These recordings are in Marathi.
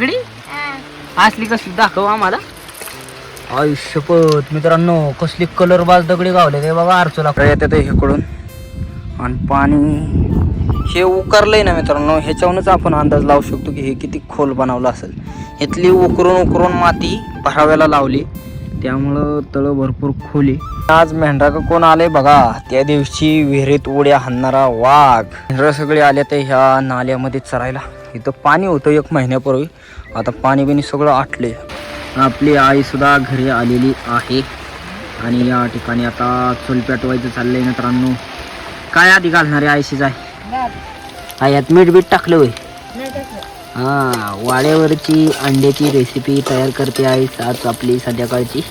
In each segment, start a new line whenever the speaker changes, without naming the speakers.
गडी असली कसली दाखव आम्हाला. आयुष्यपत मित्रांनो, कसली कलर बाज दगडी गावले ते बघा. आरचूला येते इकडून आणि पाणी हे उकरलंय ना मित्रांनो, ह्याच्यावरूनच आपण अंदाज लावू शकतो की हे किती खोल बनवलं असेल. इथली उकरून माती भराव्याला लावली, त्यामुळं तळ भरपूर खोली. आज मेंढरा कोण आले बघा. त्या दिवशी विहिरीत उड्या हाणणारा वाघ. मेंढरं सगळे आले ते ह्या नाल्यामध्ये चरायला. इथं पाणी होतं 1 महिन्यापूर्वी, आता पाणी बिणी सगळं आटले. आपली आई सुद्धा घरी आलेली आहे आणि या ठिकाणी आता चूल पेटवायचं चाललंय मित्रांनो. काय आधी घालणारे आईशी जाय यात मीठ बीठ टाकलं होय. वाड्यावरची अंड्याची रेसिपी तयार करते आहे आज आपली संध्याकाळची.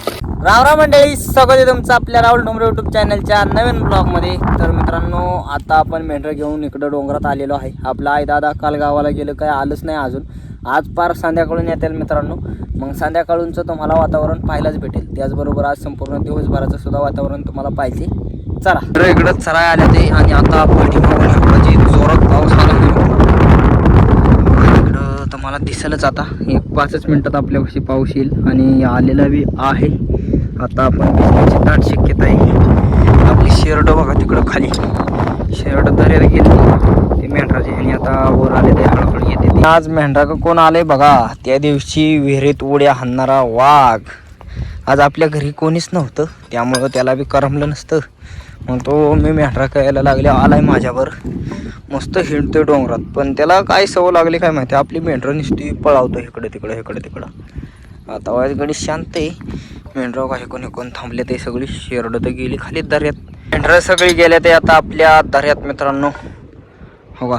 राम मंडळी, स्वागत आहे तुमचं आपल्या राहुल डोंगरे यूट्यूब चॅनलच्या नवीन ब्लॉगमध्ये. तर मित्रांनो, आता आपण मेंढरं घेऊन इकडं डोंगरात आलेलो आहे. आपला आई दादा काल गावाला गेलं, काय आलंच नाही अजून. आज पार संध्याकाळून येतील मित्रांनो. मग संध्याकाळूनचं तुम्हाला वातावरण पाहायलाच भेटेल. त्याचबरोबर आज संपूर्ण दिवसभराचं सुद्धा वातावरण तुम्हाला पाहिजे. चला तर इकडं चराय आल्या ते आणि आता पाठीमागून इकडं जोरात पाऊस आला इकडं तर मला दिसेलच. आता 5 मिनिटात आपल्यापाशी पाऊस येईल आणि आलेला बी आहे. आता आपण भिजण्याची दाट शक्यता आहे. आपली शेरड बघा तिकडं खाली, शेरड दर्यात गेली ते मेंढराचे आणि आता वर आले ते हळूहळू येते. आज मेंढरा कोण आले बघा. त्या दिवशी विहिरीत उड्या हाणणारा वाघ. आज आपल्या घरी कोणीच नव्हतं, त्यामुळं त्याला बी करमलं नसतं. मग तो मी मेंढरा खायला लागले आलाय माझ्यावर. मस्त हिंडतोय डोंगरात, पण त्याला काय सवय लागली काय माहिती. आपली मेंढरं नुसती पळावतो इकडे तिकडं. आता वाजगडी शांत आहे. मेंढरं काही कोण थांबले ते सगळी. शेरड तर गेली खाली दर्यात. मेंढरं सगळी गेले ते आता आपल्या दर्यात मित्रांनो. हो का,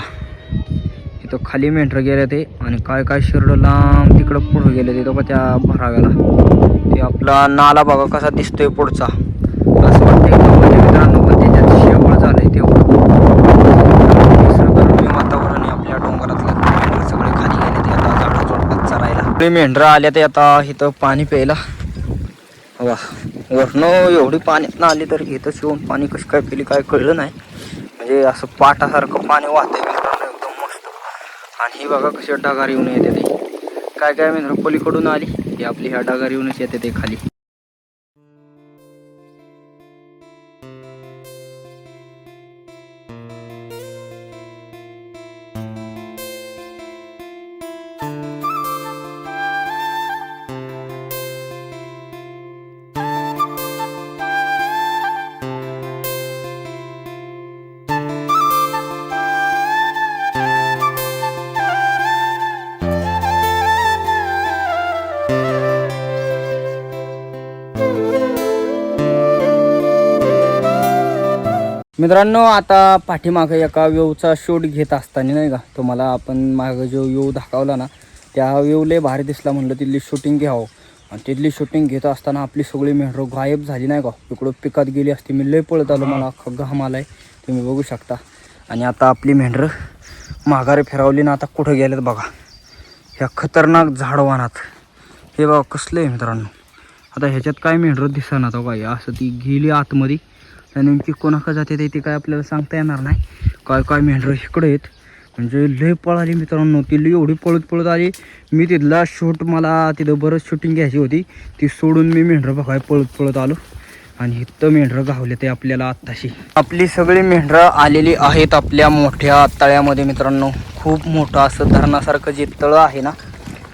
इथं खाली मेंढरं गेले ते आणि काय शेरड लांब तिकडं पुढं गेले ते बघा त्या भराव्याला. ते आपला नाला बघा कसा दिसतोय पुढचा. असं वाटतंय मित्रांनो, पण त्याच्यात शेवळ झालंय तेवढं. निसर्गरम्य वातावरण आहे आपल्या डोंगरातलं. मेंढरं सगळे खाली गेले ते आता झाडा झोडपात चरायला. मेंढरं आल्या ते आता इथं पाणी प्यायला. वा, वरनं एवढी पाण्यात आली तर इथं शिवून पाणी कसं काय पिली काय कळलं नाही. म्हणजे असं पाटासारखं पाणी वाहतंय मित्रांनो, एकदम मस्त. आणि ही बघा कशी ढगार येऊन येते ते. काय मित्र पलीकडून आली ती आपली ह्या ढगार येऊनच येते ते खाली. मित्रांनो, आता पाठीमागं एका वेवचा शूट घेत असताना नाही का, तुम्हाला आपण मागं जो वेव दाखवला ना, त्या वेव लय भारी दिसला. म्हणलं तिथली शूटिंग घ्यावं. आणि तिथली शूटिंग घेत असताना आपली सगळी मेंढरं गायब झाली नाही का. इकडं पिकात गेली असती. मी लय पळत आलो, मला अख्खा घाम आलाय, तुम्ही बघू शकता. आणि आता आपली मेंढरं माघारी फिरवली ना. आता कुठं गेलेत बघा, ह्या खतरनाक झाडवानात. हे बघा कसलं आहे मित्रांनो. आता ह्याच्यात काय मेंढरं दिसना तो काय. असं ती गेली आतमध्ये. त्या नेमकी कोणाकडे जाते ते काय आपल्याला सांगता येणार नाही. काय मेंढरं इकडे आहेत. म्हणजे लय पळाली मित्रांनो. ती लय एवढी पळत आली. मी तिथला शूट, मला तिथं बरंच शूटिंग घ्यायची होती, ती सोडून मी मेंढरं बघाय पळत आलो. आणि इथं मेंढरं गावले ते आपल्याला आत्ताशी. आपली सगळी मेंढरं आलेली आहेत आपल्या मोठ्या तळ्यामध्ये मित्रांनो. खूप मोठं असं धरणासारखं जे तळं आहे ना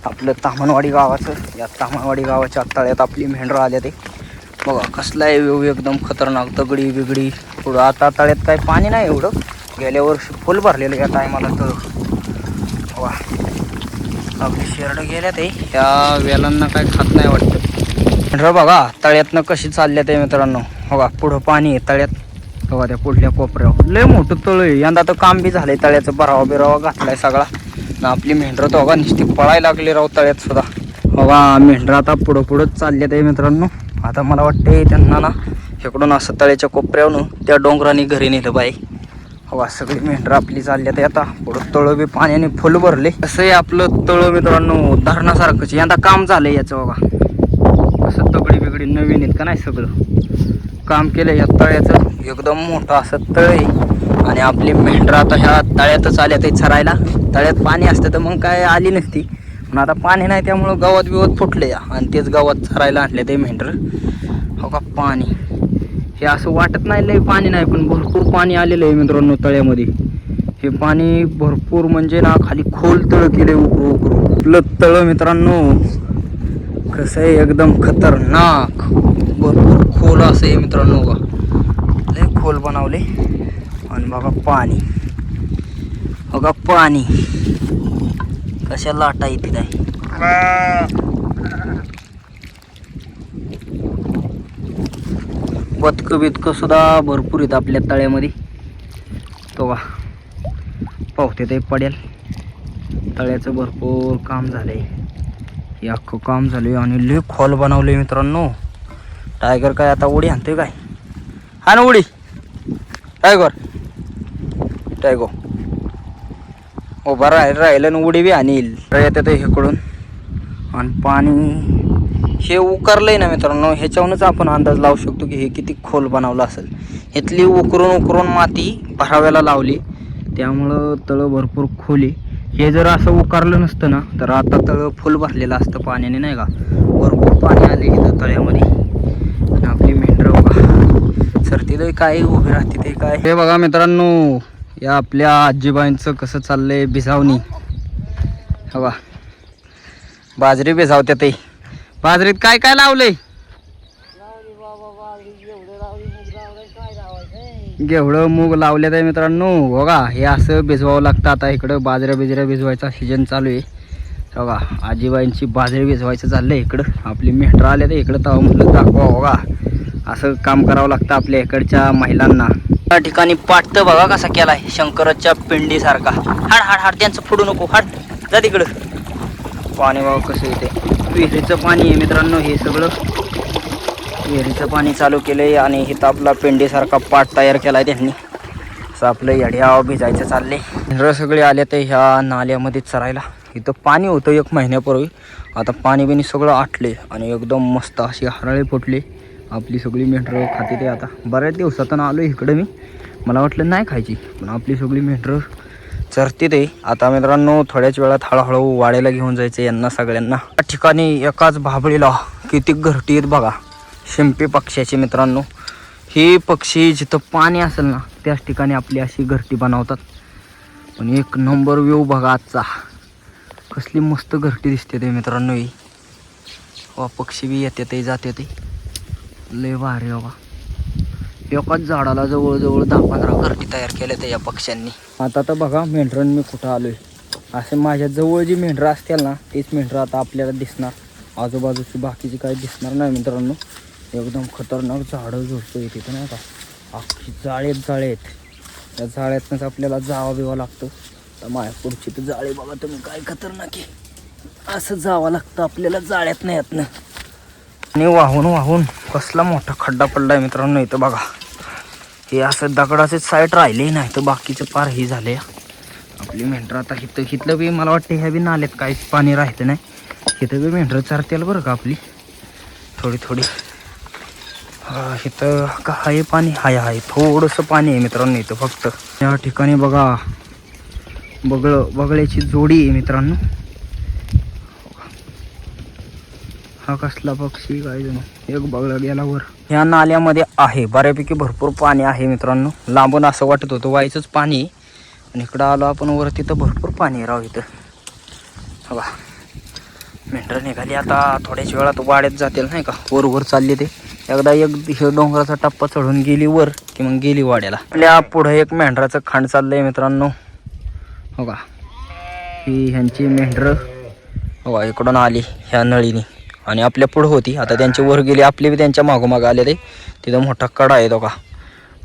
आपलं तामणवाडी गावाचं, या तामणवाडी गावाच्या तळ्यात आपली मेंढरं आल्या ते बघा. कसला आहे व्यू, एकदम खतरनाक. दगडी बिगडी पुढं. आता तळ्यात काय पाणी नाही एवढं, गेल्या वर्षी फुल भरलेलं या टायमाला तळ. वा, आपली शेरडं गेल्या ते ह्या वेलांना काय खात नाही वाटतं. मेंढरं बघा तळ्यातनं कशी चालल्या ते मित्रांनो. बघा पुढं पाणी आहे तळ्यात. बघा त्या पुढल्या कोपऱ्यावर लय मोठं तळ आहे. यंदा तर काम बी झालंय तळ्याचं. बरावा घातलाय सगळा. आपली मेंढरं तर बघा नुसती पळायला लागली राव तळ्यात सुद्धा. बघा मेंढरं आता पुढंच चालल्या ते मित्रांनो. आता मला वाटते त्यांना ना इकडून असं तळ्याच्या कोपऱ्यावरून त्या डोंगराने घरी नेलं बाई. हवा सगळी मेंढरं आपली चालली ते आता. पुढं तळं बी पाण्याने फुल भरले. असं आहे आपलं तळं मित्रांनो, धरणासारखंच. यंदा काम झालंय याचं बघा. असं दगडी बिगडी नवीन आहेत का नाही, सगळं काम केलं या तळ्याचं. एकदम मोठं असं तळ आहे. आणि आपली मेंढरं आता ह्या तळ्यातच आल्या ते चरायला. तळ्यात पाणी असतं तर मग काय आली नसती. पण आता पाणी नाही त्यामुळं गावात बिवत फुटले आणि तेच गावात चरायला आणले ते मेंढर. हो का पाणी हे असं वाटत नाही लय पाणी नाही, पण भरपूर पाणी आलेलं आहे मित्रांनो तळ्यामध्ये. हे पाणी भरपूर म्हणजे ना खाली खोल तळ केले उकरू उकरू. आपलं तळ मित्रांनो कसं आहे एकदम खतरनाक, भरपूर खोल असं आहे मित्रांनो. बघा लय खोल बनवले आणि बघा पाणी, बघा पाणी कशा लाटा येते काय. बदकं बिदकं सुद्धा भरपूर आहेत आपल्या तळ्यामध्ये. तो का पावते ते पडेल. तळ्याचं भरपूर काम झालंय, हे अख्खं काम झालंय आणि लय खोल बनवले मित्रांनो. टायगर काय आता उडी आणतोय काय, हा ना उडी टायगर टायगो उभा राहिलं ना उडी बी आणील. येते हेकडून आणि पाणी हे उकरलंय ना मित्रांनो, ह्याच्यावरूनच आपण अंदाज लावू शकतो की हे किती खोल बनवलं असेल. इथली उकरून उकरून माती भराव्याला लावली त्यामुळं तळं भरपूर खोली. हे जर असं उकारलं नसतं ना तर आता तळं फुल भरलेलं असतं पाण्याने नाही का. भरपूर पाणी आले इथं तळ्यामध्ये. आपली मेंढरं बघा सरती काय उभी राहते ते काय. हे बघा मित्रांनो या आपल्या आजीबाईंचं कसं चाललंय भिजावणी. बघा बाजरी भिजावते ते. बाजरीत काय काय लावलंय, घेवडं मूग लावले आहे मित्रांनो. बघा हे असं भिजवावं लागतं. आता इकडं बाजऱ्या बिजऱ्या भिजवायचा सीजन चालू आहे. बघा आजीबाईंची बाजरी भिजवायचं चाललंय इकडं. आपली मेंढरं आले तर इकडं तवा म्हटलं दाखवा. बघा असं काम करावं लागतं आपल्या इकडच्या महिलांना. त्या ठिकाणी पाटतं बघा कसा केलाय शंकराच्या पिंडीसारखा. हाड हाड हाड त्यांचं फोडू नको, हाड जा तिकडं. पाणी बघा कसं येते, विहिरीचं पाणी आहे मित्रांनो हे सगळं. विहिरीचं पाणी चालू केलंय आणि इथं आपला पिंडीसारखा पाट तयार केलाय त्यांनी. असं आपलं येड्या भिजायचं चाललंय. मेंढरं सगळे आले तर ह्या नाल्यामध्ये चरायला. इथं पाणी होतं 1 महिन्यापूर्वी, आता पाणी बिणी सगळं आटले आणि एकदम मस्त अशी हराळे फुटले. आपली सगळी मेंढरं खाते ते. आता बऱ्याच दिवसातून आलो इकडं मी, मला वाटलं नाही खायची, पण आपली सगळी मेंढरं चरते ते. आता मित्रांनो थोड्याच वेळात हळूहळू वाड्याला घेऊन जायचं यांना सगळ्यांना. त्या ठिकाणी एकाच भाबळीला किती घरटी आहेत बघा, शिंपी पक्ष्याची मित्रांनो. ही पक्षी जिथं पाणी असेल ना त्याच ठिकाणी आपली अशी घरटी बनवतात. पण एक नंबर व्ह्यू बघा आजचा, कसली मस्त घरटी दिसते ते मित्रांनो. ही वा पक्षी बी येते ते जाते ते, लय भारी बघा. एकाच झाडाला जवळजवळ 10-15 घरटी तयार केल्या त्या या पक्ष्यांनी. आता तर बघा मेंढरं मी कुठं आलोय. असे माझ्या जवळ जी मेंढरं असतील ना तीच मेंढरं आता आपल्याला दिसणार. आजूबाजूची बाकीची काही दिसणार नाही मित्रांनो. एकदम खतरनाक झाडं झुडपं येते तिथं नाही का, अख्खी जाळेत जाळे आहेत. त्या जाळ्यातनंच आपल्याला जावं बिवावं लागतं. तर माझ्या पुढची तर जाळे बघा तुम्ही काय खतरनाक आहे. असं जावं लागतं आपल्याला जाळ्यातनं यातनं. आणि वाहून वाहून कसला मोठा खड्डा पडलाय मित्रांनो इथं बघा. हे असं दगडाचे साईड राहिले नाही तर बाकीचं पार हे झाले. आपली मेंढरं आता इथलं बी मला वाटतं ह्या बी नाल्यात काहीच पाणी राहतं नाही. इथं बी मेंढरं चारतेल बरं का आपली थोडी थोडी. इथं काय पाणी हाय थोडंसं पाणी आहे मित्रांनो इथं फक्त. या ठिकाणी बघा बगळ्याची जोडी आहे मित्रांनो. हा कसला पक्षी काय जण, एक बगळा गेला वर. ह्या नाल्यामध्ये आहे बऱ्यापैकी भरपूर पाणी आहे मित्रांनो. लांबून असं वाटत होतं व्हायचंच पाणी, आणि इकडं आलो आपण वरती तर भरपूर पाणी राव इथं. बघा मेंढरं निघाली आता थोड्याच वेळात वाड्यात जातील नाही का. वर चालली ते. एकदा एक डोंगराचा टप्पा चढून गेली वर की मग गेली वाड्याला. आपल्या पुढं एक मेंढराचं खांड चाललंय मित्रांनो. हो का ही ह्यांची मेंढरं हो इकडून आली ह्या नळीने आणि आपल्या पुढं होती. आता त्यांची वर गेली, आपले बी त्यांच्या मागोमाग आले ते. तिथं मोठा कडा आहे तो का.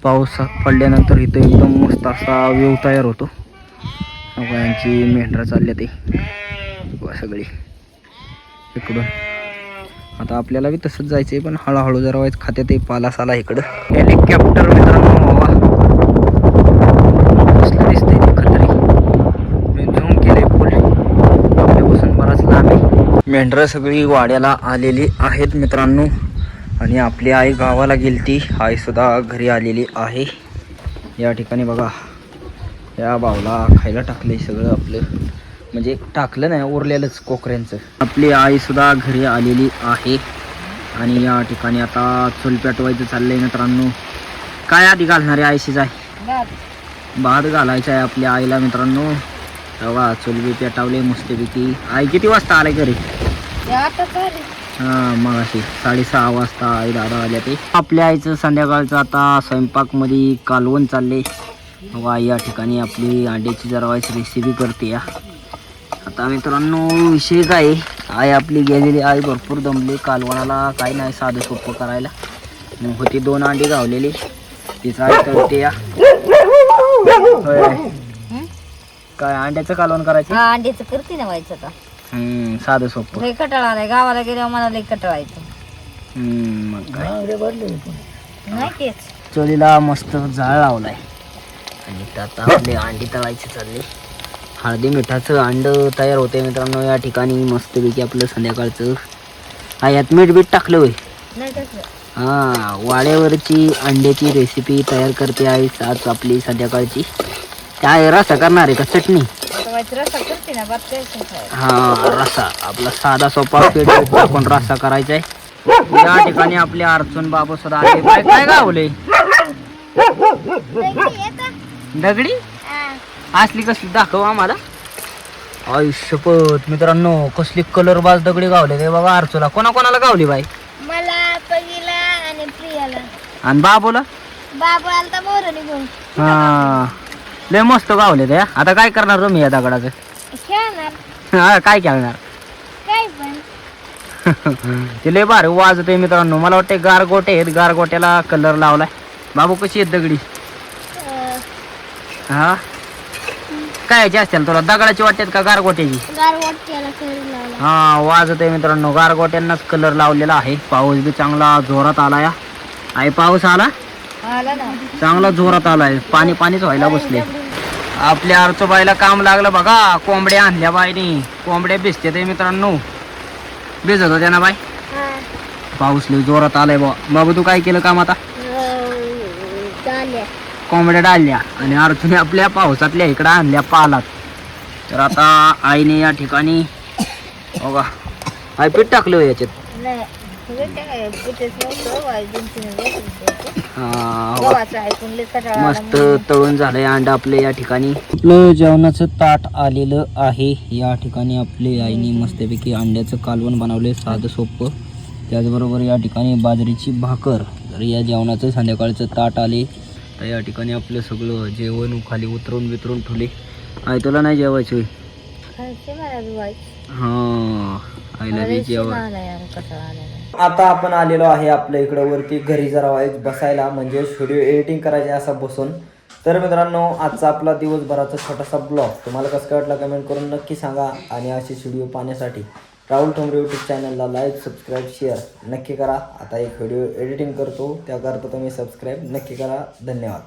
पाऊस पडल्यानंतर इथं एकदम मस्त असा व्ह्यू तयार होतो. यांची मेंढरं चालले ते सगळी इकडून. आता आपल्याला बी तसंच जायचं आहे, पण हळूहळू जरा व्हायचं खात्यात ते पालासाला इकडं. हेलिकॉप्टर मित्रांनो कसलं दिसतंय ते खतरी. मी झूम केलंय फुल, आपल्यापासून बराच लांब आहे. मेंढरं सगळी वाड्याला आलेली आहेत मित्रांनो. आणि आपली आई गावाला गेलती, आई सुद्धा घरी आलेली आहे. या ठिकाणी बघा या बावला खायला टाकले सगळं आपलं म्हणजे टाकलं नाही, उरलेलंच कोकऱ्यांचं. आपली आई सुद्धा घरी आलेली आहे आणि या ठिकाणी आता चूल पेटवायचं चाललंय मित्रांनो. काय आधी घालणार आहे आयशीच आहे? भात घालायचा आहे आपल्या आईला मित्रांनो. तेव्हा चूल बी पेटावले मस्तपैकी. आई किती वाजता आलाय घरी? हां मग अशी 6:30 वाजता आई दादा आल्या ते. आपल्या आईचं संध्याकाळचं आता स्वयंपाकमध्ये कालवण चालले. वा या ठिकाणी आपली अंड्याची जरा रेसिपी करते या. आता मित्रांनो विषय काय, आई आपली गेलेली, आई भरपूर दमली. कालवणाला काही नाही साधं सोपं करायला. मग होती 2 अंडी गावलेली, तिचं आई तळते या. काय अंड्याचं कालवण करायचं?
अंड्याचं करते ना व्हायचं का?
साधं सोपं.
लय कटाळा आलाय, गावाला गेल्यावर मला लय कटाळा येतो.
मग काय
नाही तेच
चोलीला मस्त जाळ लावलाय आणि त्यात आपले अंडी तळायचे चालले. हळदी मिठाचं अंड तयार होते मित्रांनो या ठिकाणी मस्तपैकी आपलं संध्याकाळचं. हा यात मीठ बीठ टाकलं होय?
नाही टाकलं.
हां वाड्यावरची अंड्याची रेसिपी तयार करते आहे आज आपली संध्याकाळची. काय रसा करणार आहे का चटणी?
रसा करते ना, भात खायचं.
हा रसा आपला साधा सोपा पीठ टाकून रसा करायचा आहे. या ठिकाणी आपले अर्चून बाबू सुद्धा आले. काय गावले? दगडी असली कसली दाखव आम्हाला. आयुष्यपत मित्रांनो कसली कलरबाज दगडी गावले ते बघा अर्चूला. कोणाकोणाला गावली बाई?
मला पगीला आणि प्रियाला.
आणि बाबूला?
बाबू आलता मोर निघून.
हा लय मस्त गावले ते. आता काय करणार तुम्ही या दगडाचं?
खेळणार.
हा काय खेळणार?
काय पण
ते लय भारी वाजत आहे मित्रांनो. मला वाटते गारगोटे आहेत, गारगोट्याला कलर लावलाय. बाबू कशी आहेत दगडी? हा काय असतील तुला, दगडाची वाटतात का गारगोट्याची? हा वाजत आहे मित्रांनो, गारगोट्यांनाच कलर लावलेला आहे. पाऊस बी चांगला जोरात आला या. आई पाऊस आला चांगला जोरात आलाय. पाणीच व्हायला बसले. आपल्या आरचोबाईला काम लागलं बघा. कोंबड्या आणल्या बाईनी. कोंबड्या भिजते ते मित्रांनो. भिजत होत्या ना बाई. पाऊस लय जोरात आलाय बाबू. तू काय केलं काम आता? कोंबड्या डाळल्या आणि अर्थूने आपल्या पावसातल्या इकडं आणल्या पालात. तर आता आईने या ठिकाणी बघा आई पीठ टाकलं याच्यात. मस्त तळून झालंय अंडा आपलं. या ठिकाणी आपलं जेवणाचं ताट आलेलं आहे. या ठिकाणी आपले आईने मस्तपैकी अंड्याचं कालवण बनवले साधं सोपं. त्याचबरोबर या ठिकाणी बाजरीची भाकर. तर या जेवणाचं संध्याकाळचं ताट आले. तर या ठिकाणी आपलं सगळं जेवण खाली उतरून ठेवले. आई तुला नाही जेवायचं होय? हा आईला बी जेवण. आता आपण आलेलो आहे आपल्या इकडं वरती घरी जरा बसायला, म्हणजे व्हिडिओ एडिटिंग करायचे असं बसून. तर मित्रांनो आजचा आपला दिवसभराचा छोटासा ब्लॉग तुम्हाला कसं काय वाटला कमेंट करून नक्की सांगा. आणि असे व्हिडिओ पाहण्यासाठी राहुल ठोंबरे यूट्यूब चॅनलला लाईक सबस्क्राईब शेअर नक्की करा. आता एक व्हिडिओ एडिटिंग करतो त्याकरता तुम्ही सबस्क्राईब नक्की करा. धन्यवाद.